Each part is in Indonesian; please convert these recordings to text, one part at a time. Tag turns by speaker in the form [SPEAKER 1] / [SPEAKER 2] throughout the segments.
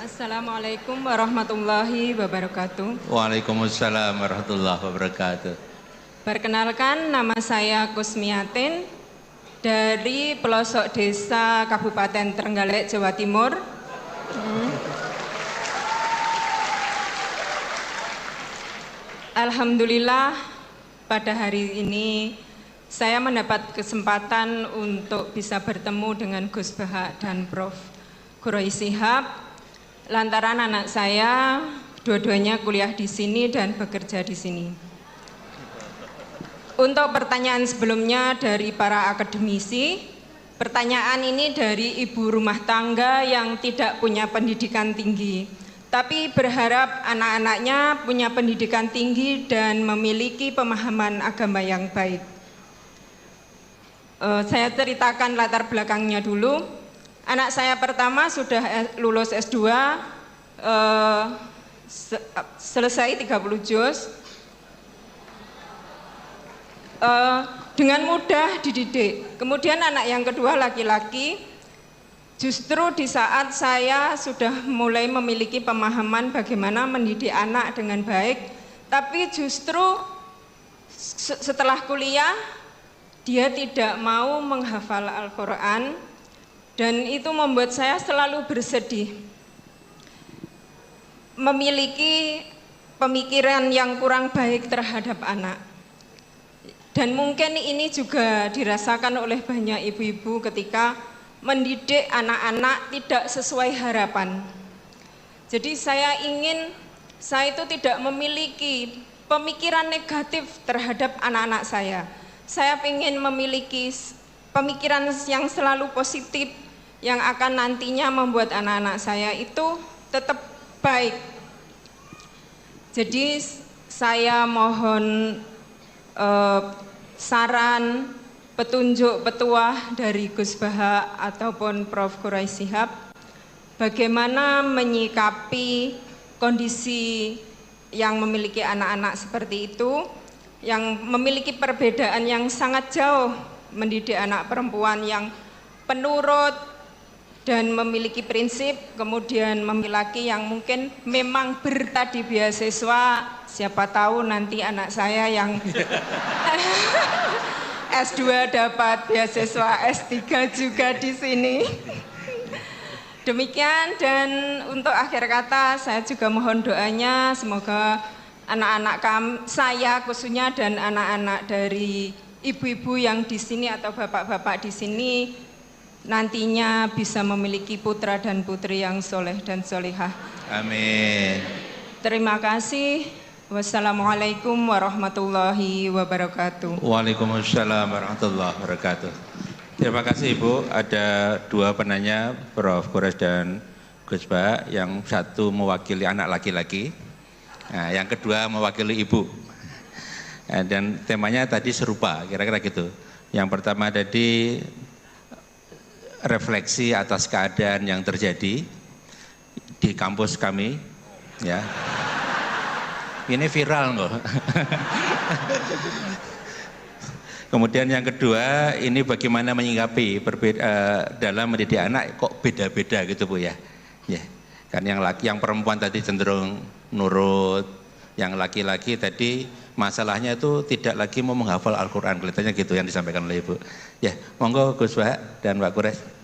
[SPEAKER 1] Assalamualaikum warahmatullahi wabarakatuh.
[SPEAKER 2] Waalaikumsalam warahmatullahi wabarakatuh.
[SPEAKER 1] Perkenalkan, nama saya Kusmiatin dari pelosok desa Kabupaten Trenggalek, Jawa Timur. Alhamdulillah pada hari ini saya mendapat kesempatan untuk bisa bertemu dengan Gus Bahak dan Prof. Quraisy Shihab. Lantaran anak saya dua-duanya kuliah di sini dan bekerja di sini. Untuk pertanyaan sebelumnya dari para akademisi, pertanyaan ini dari ibu rumah tangga yang tidak punya pendidikan tinggi, tapi berharap anak-anaknya punya pendidikan tinggi dan memiliki pemahaman agama yang baik. Saya ceritakan latar belakangnya dulu. Anak saya pertama sudah lulus S2, selesai 30 juz, dengan mudah dididik. Kemudian anak yang kedua laki-laki, justru di saat saya sudah mulai memiliki pemahaman bagaimana mendidik anak dengan baik, tapi justru setelah kuliah dia tidak mau menghafal Al-Quran. Dan itu membuat saya selalu bersedih. Memiliki pemikiran yang kurang baik terhadap anak. Dan mungkin ini juga dirasakan oleh banyak ibu-ibu ketika mendidik anak-anak tidak sesuai harapan. Jadi saya itu tidak memiliki pemikiran negatif terhadap anak-anak saya. Saya ingin memiliki pemikiran yang selalu positif, yang akan nantinya membuat anak-anak saya itu tetap baik. Jadi saya mohon saran, petunjuk, petuah dari Gus Bahak ataupun Prof. Quraisy Shihab, bagaimana menyikapi kondisi yang memiliki anak-anak seperti itu, yang memiliki perbedaan yang sangat jauh, mendidik anak perempuan yang penurut dan memiliki prinsip, kemudian memiliki laki yang mungkin memang bertadi beasiswa. Siapa tahu nanti anak saya yang S2 dapat beasiswa S3 juga di sini. Demikian, dan untuk akhir kata saya juga mohon doanya semoga anak-anak saya khususnya dan anak-anak dari ibu-ibu yang di sini atau bapak-bapak di sini nantinya bisa memiliki putra dan putri yang soleh dan solihah.
[SPEAKER 2] Amin.
[SPEAKER 1] Terima kasih. Wassalamualaikum warahmatullahi wabarakatuh.
[SPEAKER 2] Waalaikumsalam warahmatullahi wabarakatuh. Terima kasih Ibu. Ada dua penanya, Prof. Quraisy dan Gus Bahak. Yang satu mewakili anak laki-laki, nah, yang kedua mewakili ibu. Dan temanya tadi serupa, kira-kira gitu. Yang pertama tadi refleksi atas keadaan yang terjadi di kampus kami, ya. Ini viral loh. Kemudian yang kedua, ini bagaimana menyikapi dalam mendidik anak kok beda-beda gitu Bu ya. Ya. Kan yang perempuan tadi cenderung nurut, yang laki-laki tadi masalahnya itu tidak lagi mau menghafal Al-Quran, kelihatannya gitu yang disampaikan oleh Ibu. Ya, monggo Gus Bahak dan Pak Quraisy.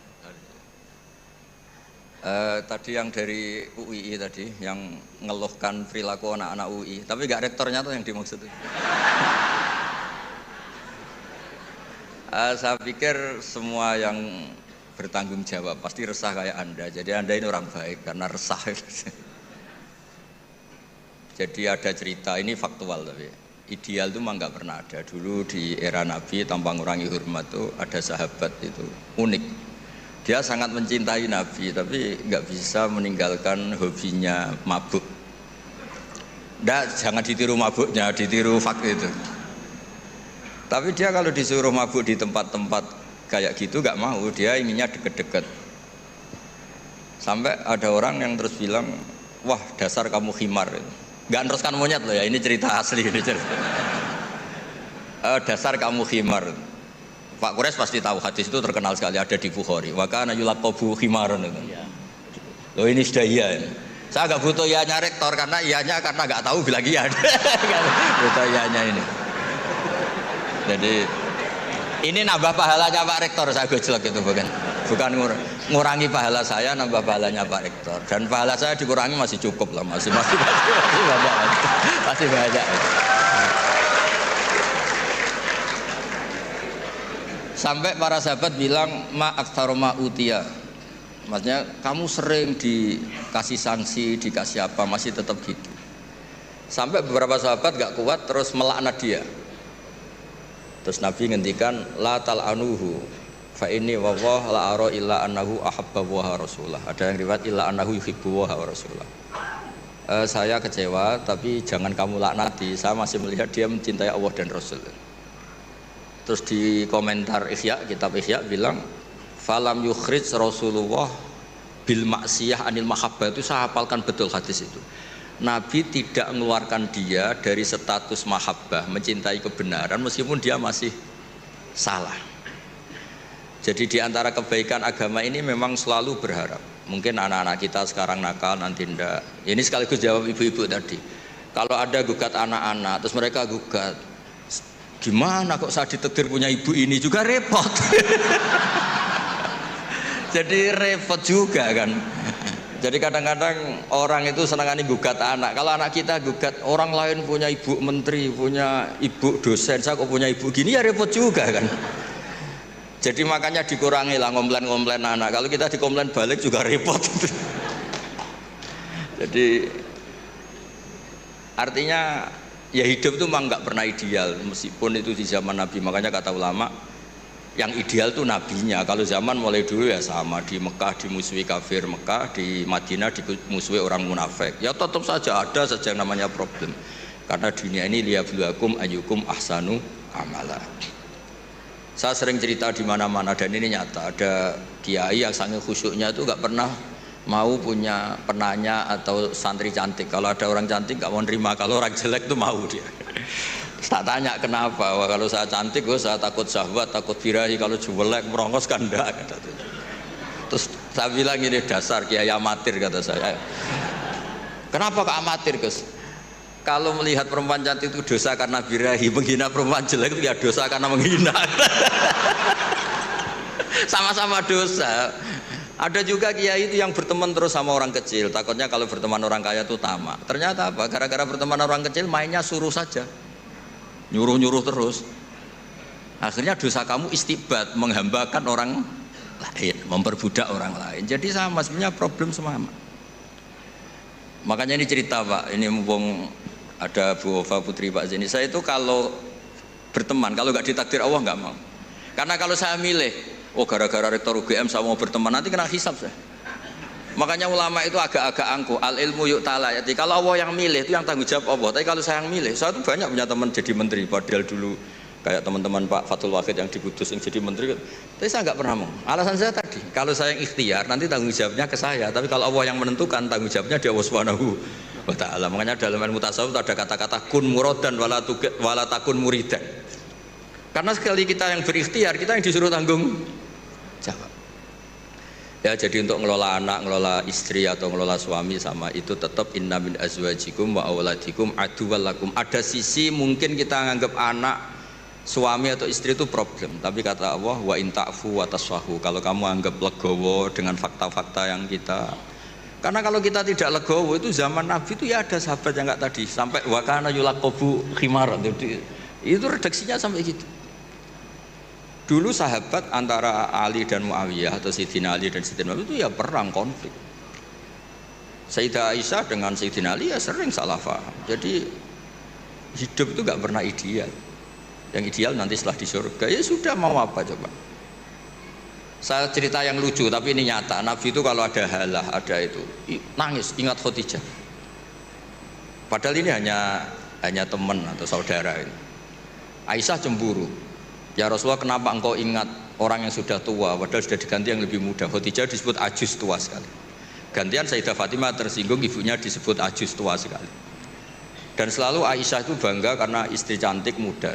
[SPEAKER 3] Tadi yang dari UII tadi, yang ngeluhkan perilaku anak-anak UI, tapi nggak rektornya tuh yang dimaksud. Saya pikir semua yang bertanggung jawab pasti resah kayak Anda. Jadi Anda ini orang baik karena resah. Jadi ada cerita, ini faktual tapi ideal itu memang nggak pernah ada. Dulu di era Nabi tanpa ngurangi hormat tuh ada sahabat itu unik. Dia sangat mencintai Nabi tapi nggak bisa meninggalkan hobinya mabuk. Jangan ditiru mabuknya, ditiru fakt itu. Tapi dia kalau disuruh mabuk di tempat-tempat kayak gitu nggak mau, dia inginnya deket-deket. Sampai ada orang yang terus bilang, wah dasar kamu khimar. Nggak neruskan monyet loh ya, ini cerita asli ini cerita. Dasar kamu khimar. Pak Quraisy pasti tahu hadis itu terkenal sekali, ada di Bukhari. Wa kana yulaqabu khimaron itu. Loh ini sudah iya. Saya nggak butuh iyanya rektor karena nggak tahu bilang iya. Butuh iyanya ini. Jadi ini nambah pahalanya Pak Rektor, saya gojlok itu bukan ngurangi pahala saya, nambah pahalanya Pak Rektor. Dan pahala saya dikurangi masih cukup lah, masih banyak, masih banyak. Sampai para sahabat bilang ma'aktsaroma utia. Maksudnya kamu sering dikasih sanksi, dikasih apa, masih tetap gitu. Sampai beberapa sahabat gak kuat terus melaknat dia. Terus Nabi ngendikan la tal'anuhu fa inni wallah la ara illa annahu ahabba wa rasulah. Ada yang riwayat illa annahu yuhibbu wa rasulah. Saya kecewa tapi jangan kamu laknati, saya masih melihat dia mencintai Allah dan Rasul. Terus di komentar Ihya, kitab Ihya bilang falam yukhrij Rasulullah bil maksiyah anil mahabbah, itu saya hafalkan betul hadis itu. Nabi tidak mengeluarkan dia dari status mahabbah, mencintai kebenaran meskipun dia masih salah. Jadi di antara kebaikan agama ini memang selalu berharap. Mungkin anak-anak kita sekarang nakal, nanti ndak. Ini sekaligus jawab ibu-ibu tadi. Kalau ada gugat anak-anak, terus mereka gugat, gimana kok saya ditakdir punya ibu ini, juga repot. Jadi repot juga kan. Jadi kadang-kadang orang itu senangani gugat anak. Kalau anak kita gugat orang lain punya ibu menteri, punya ibu dosen, saya kok punya ibu gini, ya repot juga kan. Jadi makanya dikurangi lah ngomplain-ngomplain anak. Kalau kita dikomplain balik juga repot. Jadi artinya ya hidup itu memang nggak pernah ideal, meskipun itu di zaman Nabi. Makanya kata ulama, yang ideal tuh nabinya. Kalau zaman mulai dulu ya sama, di Mekah dimusuhi kafir Mekah, di Madinah dimusuhi orang munafik. Ya tetap saja ada saja yang namanya problem. Karena dunia ini liyabluwakum ayyukum ahsanu amala. Saya sering cerita di mana-mana dan ini nyata. Ada kiai yang sangat khusyuknya itu nggak pernah mau punya penanya atau santri cantik. Kalau ada orang cantik nggak mau nerima, kalau orang jelek tuh mau dia. Tak tanya kenapa. Wah, kalau saya cantik, saya takut syahwat, takut birahi. Kalau jelek merongos kan enggak. Terus saya bilang ini dasar kiai amatir, kata saya. Kenapa kok amatir, Gus? Kalau melihat perempuan cantik itu dosa karena birahi, menghina perempuan jelek itu ya dosa karena menghina. Sama-sama dosa. Ada juga kiai itu yang berteman terus sama orang kecil, takutnya kalau berteman orang kaya itu tamak. Ternyata apa? Gara-gara berteman orang kecil mainnya suruh saja, nyuruh-nyuruh terus. Akhirnya dosa kamu istibat, menghambakan orang lain, memperbudak orang lain. Jadi sama sebenarnya problem semua. Makanya ini cerita Pak, ini mumpung ada Bu Ova Putri Pak Zeni. Saya itu kalau berteman, kalau nggak ditakdir Allah nggak mau. Karena kalau saya milih, oh gara-gara rektor UGM saya mau berteman, nanti kena hisab saya. Makanya ulama itu agak-agak angkuh, al ilmu yuk ta'ala. Jadi kalau Allah yang milih itu yang tanggung jawab Allah. Tapi kalau saya yang milih, saya itu banyak punya teman jadi menteri. Padahal dulu kayak teman-teman Pak Fatul Wahid yang di Kudus yang jadi menteri. Tapi saya nggak pernah mau. Alasan saya tadi, kalau saya yang ikhtiar nanti tanggung jawabnya ke saya. Tapi kalau Allah yang menentukan, tanggung jawabnya di Allah Subhanahu wa ta'ala. Makanya dalam ilmu tasawuf ada kata-kata kun muradan wala takun muridan. Karena sekali kita yang berikhtiar, kita yang disuruh tanggung jawab. Ya, jadi untuk ngelola anak, ngelola istri atau ngelola suami sama itu tetap inna min azwajikum wa auladikum aduwwal lakum. Ada sisi mungkin kita nganggap anak, suami atau istri itu problem, tapi kata Allah wa in ta'fu wa tasfahu. Kalau kamu anggap legowo dengan fakta-fakta yang kita, karena kalau kita tidak legowo itu zaman Nabi itu ya ada sahabat yang enggak tadi sampai wa kana yulaqabu khimar, itu redaksinya sampai gitu. Dulu sahabat antara Ali dan Muawiyah atau Sayyidina Ali dan Sayyidina Muawiyah itu ya perang konflik. Sayyidah Aisyah dengan Sayyidina Ali ya sering salah paham. Jadi hidup itu nggak pernah ideal. Yang ideal nanti setelah di surga, ya sudah mau apa coba. Saya cerita yang lucu tapi ini nyata. Nabi itu kalau ada halah, ada itu nangis, ingat Khadijah. Padahal ini hanya teman atau saudara ini. Aisyah cemburu. Ya Rasulullah, kenapa engkau ingat orang yang sudah tua padahal sudah diganti yang lebih muda? Khadijah disebut ajus, tua sekali. Gantian Sayyidah Fatimah tersinggung, ibunya disebut ajus, tua sekali. Dan selalu Aisyah itu bangga karena istri cantik muda.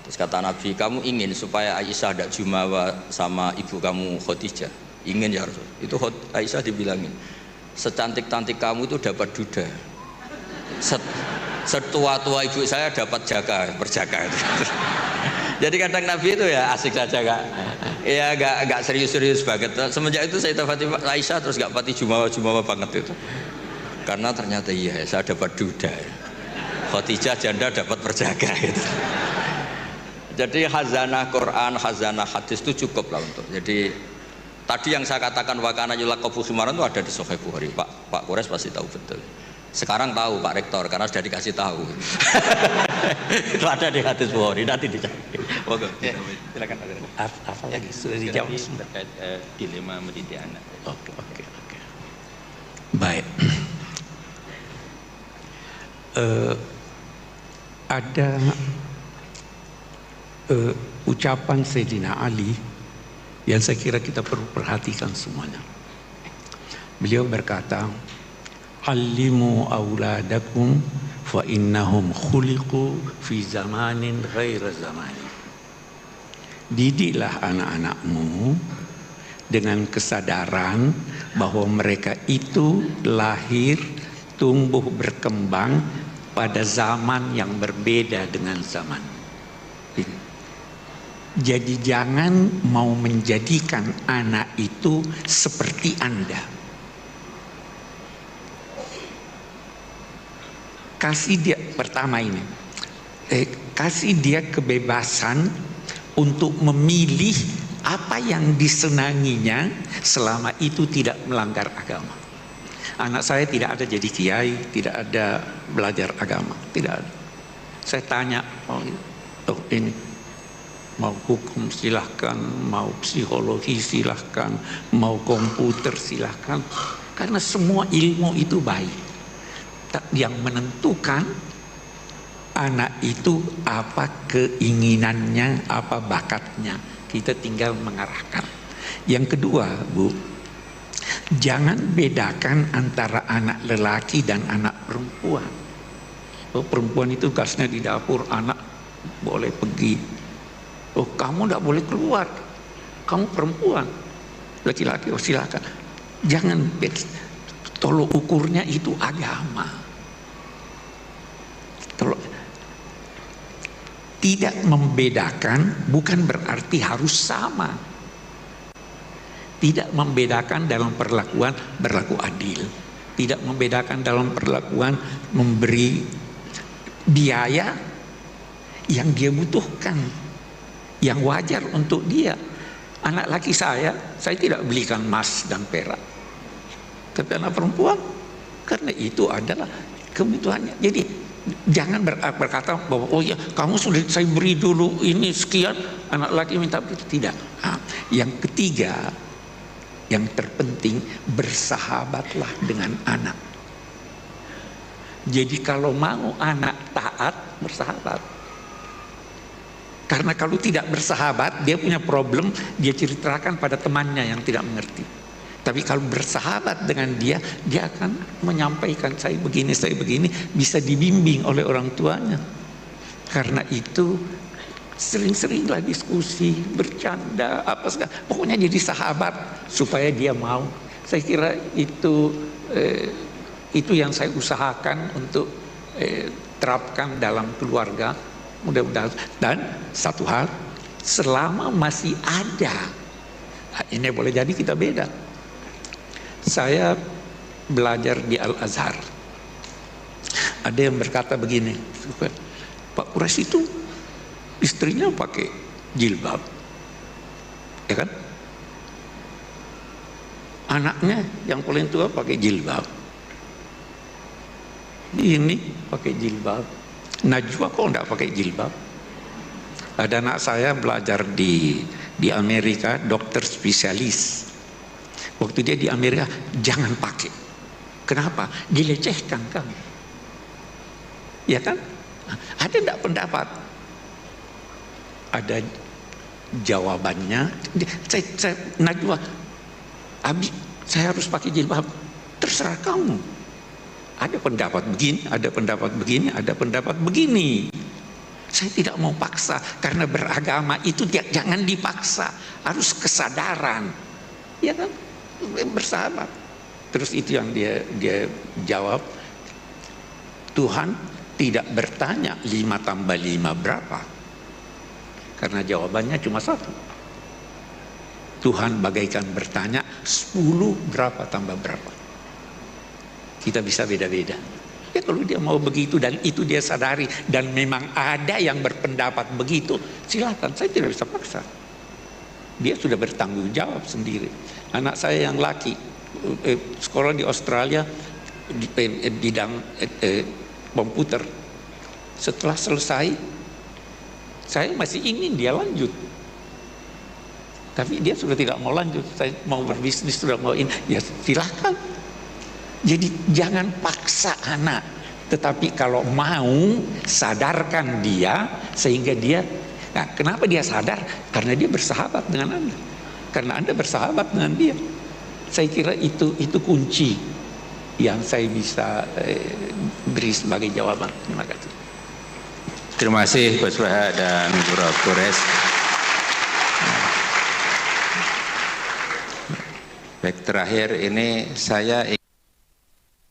[SPEAKER 3] Terus kata Nabi, kamu ingin supaya Aisyah tidak jumawa sama ibu kamu Khadijah? Ingin ya Rasul. Itu Aisyah dibilangin, secantik-cantik kamu itu dapat duda. Setua-tua ibu saya dapat perjaka. Jadi kadang Nabi itu ya asik saja Kak. Ya enggak serius-serius banget. Semenjak itu Sayyidah Fatimah Aisyah terus enggak pati jumawa banget itu. Karena ternyata iya saya dapat duda. Khadijah janda dapat perjaka itu. Jadi khazanah Quran, khazanah hadis itu cukup lah untuk. Jadi tadi yang saya katakan wakana yulaqabu khimaran itu ada di Sahih Bukhari. Pak Quraisy pasti tahu betul. Sekarang tahu Pak Rektor karena sudah dikasih tahu. Itu ada di hadis Bukhari, nanti dicari. Oke, silakan.
[SPEAKER 4] Apa lagi sudah dijawab
[SPEAKER 2] terkait dilema mendidik anak.
[SPEAKER 4] Oke. Baik. Ada ucapan Sayyidina Ali yang saya kira kita perlu perhatikan semuanya. Beliau berkata, "Allimu auladakum fa innahum khuliqu fi zamanin ghaira zamani." Didiklah anak-anakmu dengan kesadaran bahwa mereka itu lahir, tumbuh, berkembang pada zaman yang berbeda dengan zaman. Jadi jangan mau menjadikan anak itu seperti Anda. Kasih dia pertama ini, kasih dia kebebasan untuk memilih apa yang disenanginya selama itu tidak melanggar agama. Anak saya tidak ada jadi kiai, tidak ada belajar agama, tidak ada. Saya tanya, oh ini mau hukum silahkan, mau psikologi silahkan, mau komputer silahkan, karena semua ilmu itu baik. Yang menentukan anak itu apa keinginannya, apa bakatnya, kita tinggal mengarahkan. Yang kedua, Bu, jangan bedakan antara anak lelaki dan anak perempuan. Oh, perempuan itu gasnya di dapur, anak boleh pergi. Oh, kamu tidak boleh keluar, kamu perempuan. Laki-laki, oh silakan. Jangan, tolok ukurnya itu agama. Tidak membedakan bukan berarti harus sama. Tidak membedakan dalam perlakuan berlaku adil. Tidak membedakan dalam perlakuan memberi biaya yang dia butuhkan, yang wajar untuk dia. Anak laki saya tidak belikan emas dan perak. Tapi anak perempuan, karena itu adalah kebutuhannya. Jadi jangan berkata bahwa oh ya kamu sudah saya beri dulu ini sekian, anak laki minta begitu. Tidak. Yang ketiga, yang terpenting, bersahabatlah dengan anak. Jadi kalau mau anak taat, bersahabat. Karena kalau tidak bersahabat, dia punya problem, dia ceritakan pada temannya yang tidak mengerti. Tapi kalau bersahabat dengan dia, dia akan menyampaikan saya begini, bisa dibimbing oleh orang tuanya. Karena itu sering-seringlah diskusi, bercanda, apa segala. Pokoknya jadi sahabat supaya dia mau. Saya kira itu yang saya usahakan untuk terapkan dalam keluarga. Mudah-mudahan. Dan satu hal, selama masih ada, ini boleh jadi kita beda. Saya belajar di Al-Azhar. Ada yang berkata begini, Pak Quraisy itu istrinya pakai jilbab, ya kan? Anaknya yang paling tua pakai jilbab. Ini pakai jilbab. Najwa kok enggak pakai jilbab? Ada anak saya belajar di Amerika, dokter spesialis. Waktu dia di Amerika, jangan pakai. Kenapa? Dilecehkan kamu. Ya kan? Ada enggak pendapat? Ada jawabannya. Najwa, Abi, saya harus pakai jilbab. Terserah kamu. Ada pendapat begini, ada pendapat begini, ada pendapat begini. Saya tidak mau paksa, karena beragama itu jangan dipaksa, harus kesadaran. Ya kan, bersahabat. Terus itu yang dia jawab, Tuhan tidak bertanya 5 tambah 5 berapa, karena jawabannya cuma 1. Tuhan bagaikan bertanya 10 berapa tambah berapa. Kita bisa beda-beda. Ya kalau dia mau begitu dan itu dia sadari dan memang ada yang berpendapat begitu, silakan, saya tidak bisa paksa. Dia sudah bertanggung jawab sendiri. Anak saya yang laki sekolah di Australia di bidang komputer. Setelah selesai, saya masih ingin dia lanjut, tapi dia sudah tidak mau lanjut. Saya mau berbisnis, sudah mau ini, ya silakan. Jadi jangan paksa anak, tetapi kalau mau sadarkan dia sehingga dia. Nah, kenapa dia sadar? Karena dia bersahabat dengan Anda, karena Anda bersahabat dengan dia. Saya kira itu kunci yang saya bisa beri sebagai jawaban. Terima kasih.
[SPEAKER 2] Terima kasih Gus Wahab dan Prof. Gores. Baik, terakhir ini saya